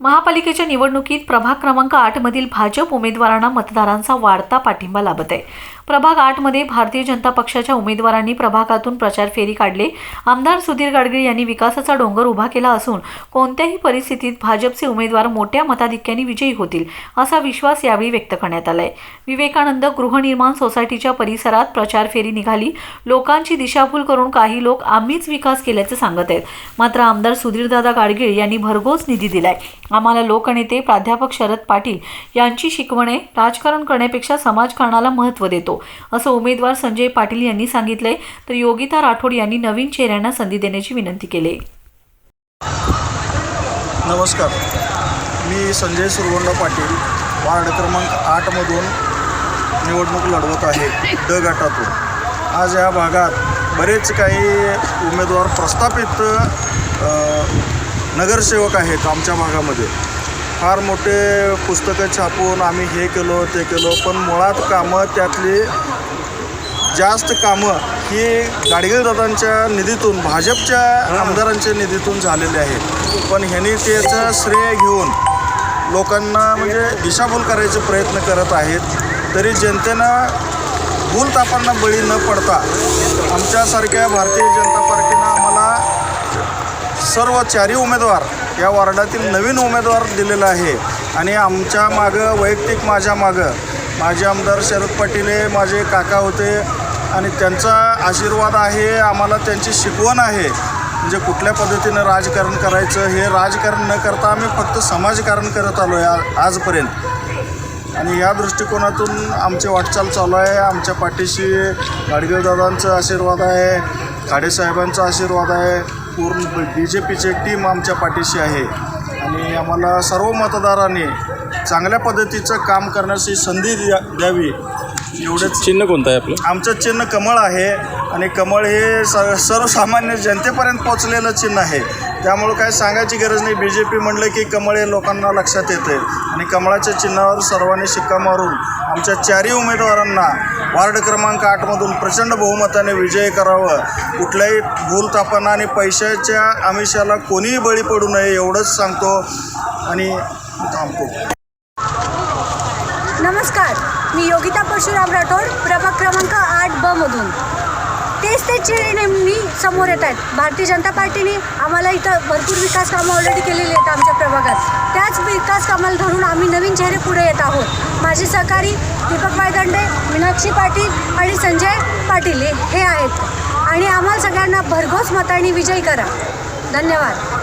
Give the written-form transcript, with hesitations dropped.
महापालिकेच्या निवडणुकीत प्रभाग क्रमांक 8 मधील भाजप उमेदवारांना मतदारांचा वाढता पाठिंबा लाभत आहे। प्रभाग 8 मध्ये भारतीय जनता पक्षाच्या उमेदवारांनी प्रभागातून प्रचार फेरी काढले। आमदार सुधीर गाडगीळ यांनी विकासाचा डोंगर उभा केला असून कोणत्याही परिस्थितीत भाजपचे उमेदवार मोठ्या मताधिक्याने विजयी होतील असा विश्वास यावेळी व्यक्त करण्यात आलाय। विवेकानंद गृहनिर्माण सोसायटीच्या परिसरात प्रचार फेरी निघाली। लोकांची दिशाभूल करून काही लोक आम्हीच विकास केल्याचे सांगत आहेत, मात्र आमदार सुधीरदादा गाडगीळ यांनी भरघोस निधी दिलाय। आम्हाला लोकनेते प्राध्यापक शरद पाटील यांची शिकवण आहे, राजकारण करण्यापेक्षा समाजकारणाला महत्त्व देतो असं उमेदवार संजय पाटील यांनी सांगितले। तर योगिता राठोड यांनी नवीन चेहऱ्यांना संधी देण्याची विनंती केली। नमस्कार, मी संजय सुरवंडा पाटील वार्ड क्रमांक 8 मधून निवडणूक लढवत आहे, ड गटातून। आज या भागात बरेच काही उमेदवार प्रस्थापित नगरसेवक आहेत। आमच्या भागामध्ये फार मोठे पुस्तकं छापून आम्ही हे केलो ते केलो, पण मुळात कामं त्यातली जास्त कामं ही गाडगीळदादांच्या निधीतून, भाजपच्या आमदारांच्या निधीतून झालेले आहेत। पण ह्यांनी त्याचं श्रेय घेऊन लोकांना म्हणजे दिशाभूल करायचे प्रयत्न करत आहेत। तरी जनतेनं भूलथापांना बळी न पडता आमच्यासारख्या भारतीय जनता पार्टीनं आम्हाला सर्व 4 उमेदवार या वार्डातील नवीन उमेदवार दिलेला आहे। आणि आमच्या मागं वैयक्तिक माझ्या मागं माझे आमदार शरद पाटील हे माझे काका होते आणि त्यांचा आशीर्वाद आहे, आम्हाला त्यांची शिकवण आहे। म्हणजे कुठल्या पद्धतीनं राजकारण करायचं हे राजकारण न करता आम्ही फक्त समाजकारण करत आलो आहे आजपर्यंत। आणि या दृष्टिकोनातून आमची वाटचाल चालू आहे। आमच्या पाठीशी गाडगीळदादांचा आशीर्वाद आहे, खाडेसाहेबांचा आशीर्वाद आहे, पूर्ण BJPची टीम आमच्या पाठीशी आहे। आणि आम्हाला सर्व मतदारांनी चांगल्या पद्धतीचं काम करण्याची संधी द्यावी एवढंच। चिन्ह कोणतं आहे आपलं? आमचं चिन्ह कमळ आहे आणि कमळ हे सर्वसामान्य जनतेपर्यंत पोचलेलं चिन्ह आहे। त्यामुळं काय सांगायची गरज नाही। BJP म्हणलं की कमळ हे लोकांना लक्षात येते आणि कमळाच्या चिन्हावर सर्वांनी शिक्का मारून आमच्या 4 उमेदवारांना वार्ड क्रमांक 8 मधून प्रचंड बहुमताने विजय करावं। कुठल्याही भूलथापांना आणि पैशाच्या आमिषाला कोणीही बळी पडू नये एवढंच सांगतो आणि थांबतो। नमस्कार, मी योगिता परशुराम राठोड, प्रभाग क्रमांक 8B मधून। तेच चेहरे नेहमी समोर येत आहेत। भारतीय जनता पार्टीने आम्हाला इथं भरपूर विकास कामं ऑलरेडी केलेली आहेत आमच्या प्रभागात। त्याच विकास कामाला धरून आम्ही नवीन चेहरे पुढे येत आहोत। माझे सहकारी दीपक वायदंडे, मीनाक्षी पाटील आणि संजय पाटील हे आहेत आणि आम्हाला सगळ्यांना भरघोस मतांनी विजयी करा। धन्यवाद।